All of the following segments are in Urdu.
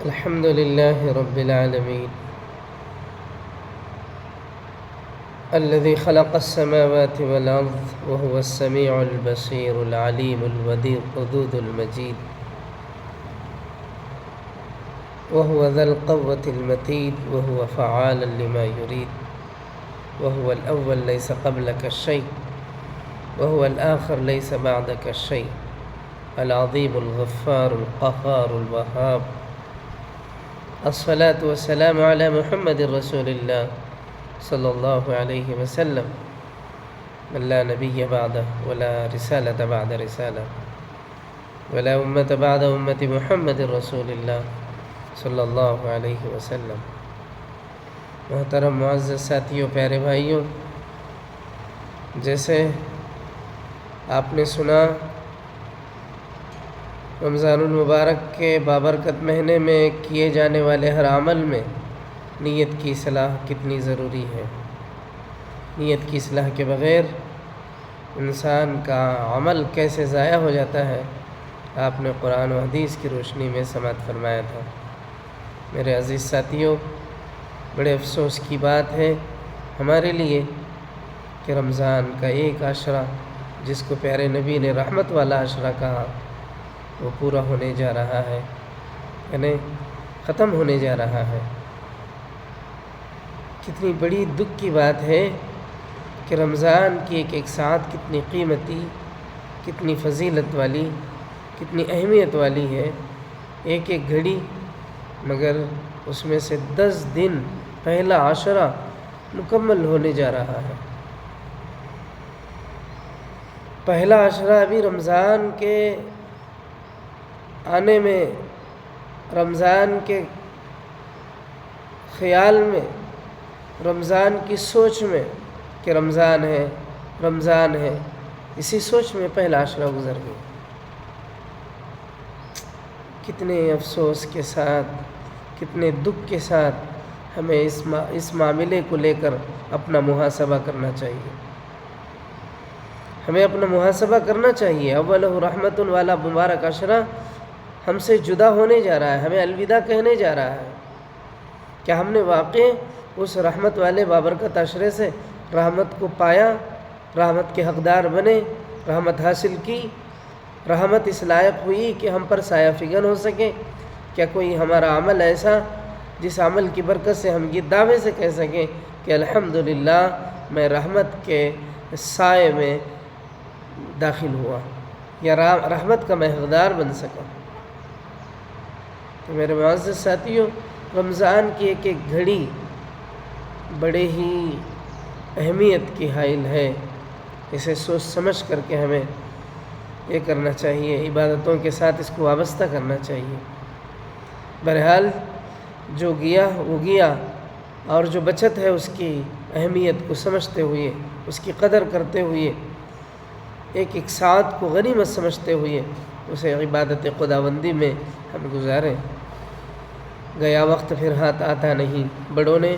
الحمد لله رب العالمين الذي خلق السماوات والأرض وهو السميع البصير العليم الودود المجيد وهو ذا القوة المتين وهو فعال لما يريد وهو الأول ليس قبلك شيء وهو الآخر ليس بعدك شيء العظيم الغفار القهار الوهاب الصلاة والسلام على محمد رسول الله صلى الله عليه وسلم من لا نبي بعده ولا رسالة بعد رسالة ولا أمة بعد أمة محمد رسول الله صلی اللہ علیہ وسلم۔ محترم معزز ساتھیوں، پیارے بھائیوں، جیسے آپ نے سنا رمضان المبارک کے بابرکت مہینے میں کیے جانے والے ہر عمل میں نیت کی اصلاح کتنی ضروری ہے۔ نیت کی اصلاح کے بغیر انسان کا عمل کیسے ضائع ہو جاتا ہے، آپ نے قرآن و حدیث کی روشنی میں سماعت فرمایا تھا۔ میرے عزیز ساتھیوں، بڑے افسوس کی بات ہے ہمارے لیے کہ رمضان کا ایک عشرہ جس کو پیارے نبی نے رحمت والا عشرہ کہا، وہ پورا ہونے جا رہا ہے، یعنی ختم ہونے جا رہا ہے۔ کتنی بڑی دکھ کی بات ہے کہ رمضان کی ایک ایک ساعت کتنی قیمتی، کتنی فضیلت والی، کتنی اہمیت والی ہے، ایک ایک گھڑی، مگر اس میں سے 10 دن پہلا عشرہ مکمل ہونے جا رہا ہے۔ پہلا عشرہ ابھی رمضان کے آنے میں، رمضان کے خیال میں، رمضان کی سوچ میں کہ رمضان ہے، رمضان ہے، اسی سوچ میں پہلا عشرہ گزر گیا۔ کتنے افسوس کے ساتھ، کتنے دکھ کے ساتھ ہمیں اس معاملے کو لے کر اپنا محاسبہ کرنا چاہیے۔ ہمیں اپنا محاسبہ کرنا چاہیے۔ اولہ رحمت والا مبارک عشرہ ہم سے جدا ہونے جا رہا ہے، ہمیں الوداع کہنے جا رہا ہے۔ کیا ہم نے واقع اس رحمت والے بابرکت عشرے سے رحمت کو پایا، رحمت کے حقدار بنے، رحمت حاصل کی، رحمت اس لائق ہوئی کہ ہم پر سایہ فگن ہو سکے؟ کیا کوئی ہمارا عمل ایسا جس عمل کی برکت سے ہم یہ دعوے سے کہہ سکیں کہ الحمدللہ میں رحمت کے سائے میں داخل ہوا یا رحمت کا میں حقدار بن سکا؟ تو میرے معزز ساتھیوں، رمضان کی ایک ایک گھڑی بڑے ہی اہمیت کی حائل ہے۔ اسے سوچ سمجھ کر کے ہمیں یہ کرنا چاہیے، عبادتوں کے ساتھ اس کو وابستہ کرنا چاہیے۔ بہرحال جو گیا وہ گیا، اور جو بچت ہے اس کی اہمیت کو سمجھتے ہوئے، اس کی قدر کرتے ہوئے، ایک ایک ساعت کو غنیمت سمجھتے ہوئے اسے عبادت خداوندی میں ہم گزاریں۔ گیا وقت پھر ہاتھ آتا نہیں، بڑوں نے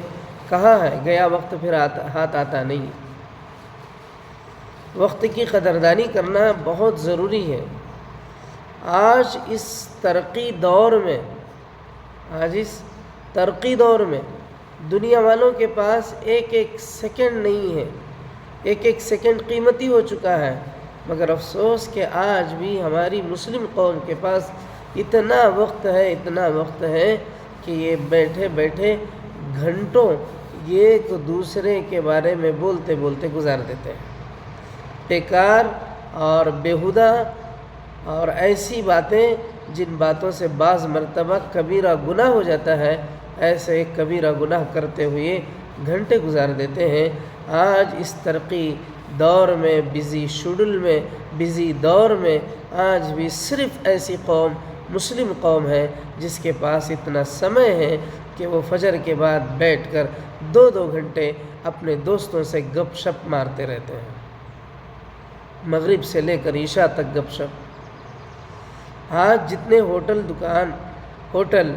کہا ہے، گیا وقت پھر ہاتھ آتا نہیں۔ وقت کی قدردانی کرنا بہت ضروری ہے۔ آج اس ترقی دور میں دنیا والوں کے پاس ایک ایک سیکنڈ نہیں ہے، ایک ایک سیکنڈ قیمتی ہو چکا ہے، مگر افسوس کہ آج بھی ہماری مسلم قوم کے پاس اتنا وقت ہے کہ یہ بیٹھے بیٹھے گھنٹوں ایک دوسرے کے بارے میں بولتے بولتے گزار دیتے ہیں۔ بیکار اور بیہودہ اور ایسی باتیں جن باتوں سے بعض مرتبہ کبیرہ گناہ ہو جاتا ہے، ایسے ایک کبیرہ گناہ کرتے ہوئے گھنٹے گزار دیتے ہیں۔ آج اس ترقی دور میں، بزی شیڈول میں، بزی دور میں، آج بھی صرف ایسی قوم مسلم قوم ہے جس کے پاس اتنا سمے ہے کہ وہ فجر کے بعد بیٹھ کر 2 گھنٹے اپنے دوستوں سے گپ شپ مارتے رہتے ہیں، مغرب سے لے کر عشاء تک گپ شپ۔ آج جتنے ہوٹل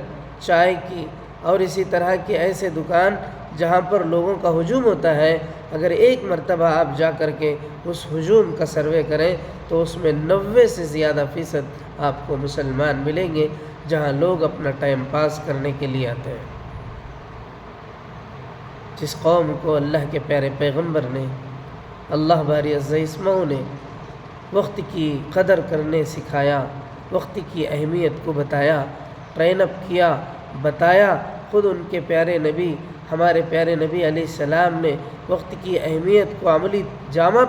چائے کی اور اسی طرح کے ایسے دکان جہاں پر لوگوں کا ہجوم ہوتا ہے، اگر ایک مرتبہ آپ جا کر کے اس ہجوم کا سروے کریں تو اس میں 90 سے زیادہ فیصد آپ کو مسلمان ملیں گے، جہاں لوگ اپنا ٹائم پاس کرنے کے لیے آتے ہیں۔ جس قوم کو اللہ کے پیارے پیغمبر نے، اللہ باری عز اسمہ نے وقت کی قدر کرنے سکھایا، وقت کی اہمیت کو بتایا، ٹرین اپ کیا، بتایا، خود ان کے پیارے نبی، ہمارے پیارے نبی علیہ السلام نے وقت کی اہمیت کو عملی جامہ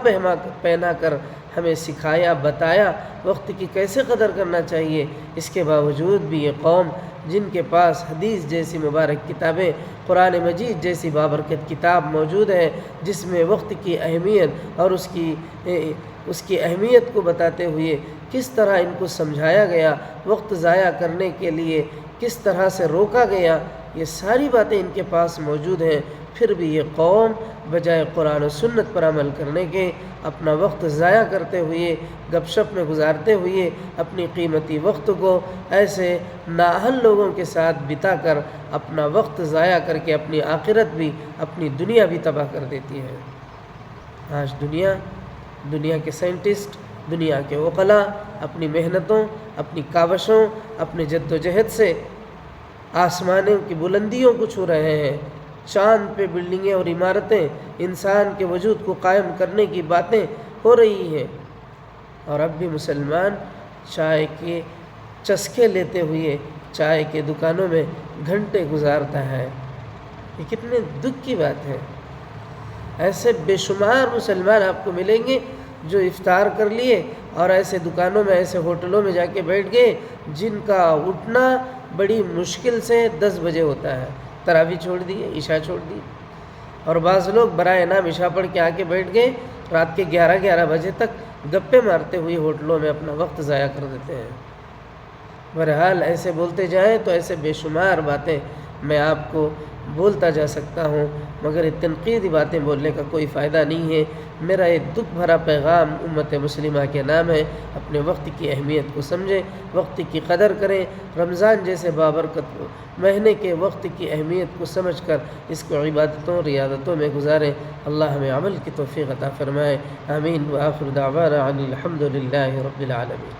پہنا کر ہمیں سکھایا، بتایا وقت کی کیسے قدر کرنا چاہیے۔ اس کے باوجود بھی یہ قوم جن کے پاس حدیث جیسی مبارک کتابیں، قرآن مجید جیسی بابرکت کتاب موجود ہے جس میں وقت کی اہمیت اور اس کی اہمیت کو بتاتے ہوئے کس طرح ان کو سمجھایا گیا، وقت ضائع کرنے کے لیے کس طرح سے روکا گیا، یہ ساری باتیں ان کے پاس موجود ہیں، پھر بھی یہ قوم بجائے قرآن و سنت پر عمل کرنے کے اپنا وقت ضائع کرتے ہوئے، گپ شپ میں گزارتے ہوئے اپنی قیمتی وقت کو ایسے نااہل لوگوں کے ساتھ بتا کر اپنا وقت ضائع کر کے اپنی آخرت بھی، اپنی دنیا بھی تباہ کر دیتی ہے۔ آج دنیا کے سائنٹسٹ، دنیا کے عقلاء اپنی محنتوں، اپنی کاوشوں، اپنی جد و جہد سے آسمانوں کی بلندیوں کو چھو رہے ہیں، چاند پہ بلڈنگیں اور عمارتیں، انسان کے وجود کو قائم کرنے کی باتیں ہو رہی ہیں، اور اب بھی مسلمان چائے کے چسکے لیتے ہوئے چائے کے دکانوں میں گھنٹے گزارتا ہے۔ یہ کتنے دکھ کی بات ہے۔ ایسے بے شمار مسلمان آپ کو ملیں گے جو افطار کر لیے اور ایسے دکانوں میں، ایسے ہوٹلوں میں جا کے بیٹھ گئے جن کا اٹھنا بڑی مشکل سے 10 بجے ہوتا ہے، تراویح چھوڑ دی، عشاء چھوڑ دی، اور بعض لوگ برائے نام عشاء پڑھ کے آ کے بیٹھ گئے، رات کے 11 بجے تک گپے مارتے ہوئے ہوٹلوں میں اپنا وقت ضائع کر دیتے ہیں۔ بہرحال ایسے بولتے جائیں تو ایسے بے شمار باتیں میں آپ کو بولتا جا سکتا ہوں، مگر یہ تنقیدی باتیں بولنے کا کوئی فائدہ نہیں ہے۔ میرا یہ دکھ بھرا پیغام امت مسلمہ کے نام ہے، اپنے وقت کی اہمیت کو سمجھیں، وقت کی قدر کریں، رمضان جیسے بابرکت مہینے کے وقت کی اہمیت کو سمجھ کر اس کو عبادتوں، ریاضتوں میں گزاریں۔ اللہ ہمیں عمل کی توفیق عطا فرمائے، آمین۔ وآخر دعوانا ان الحمد للہ رب العالمین۔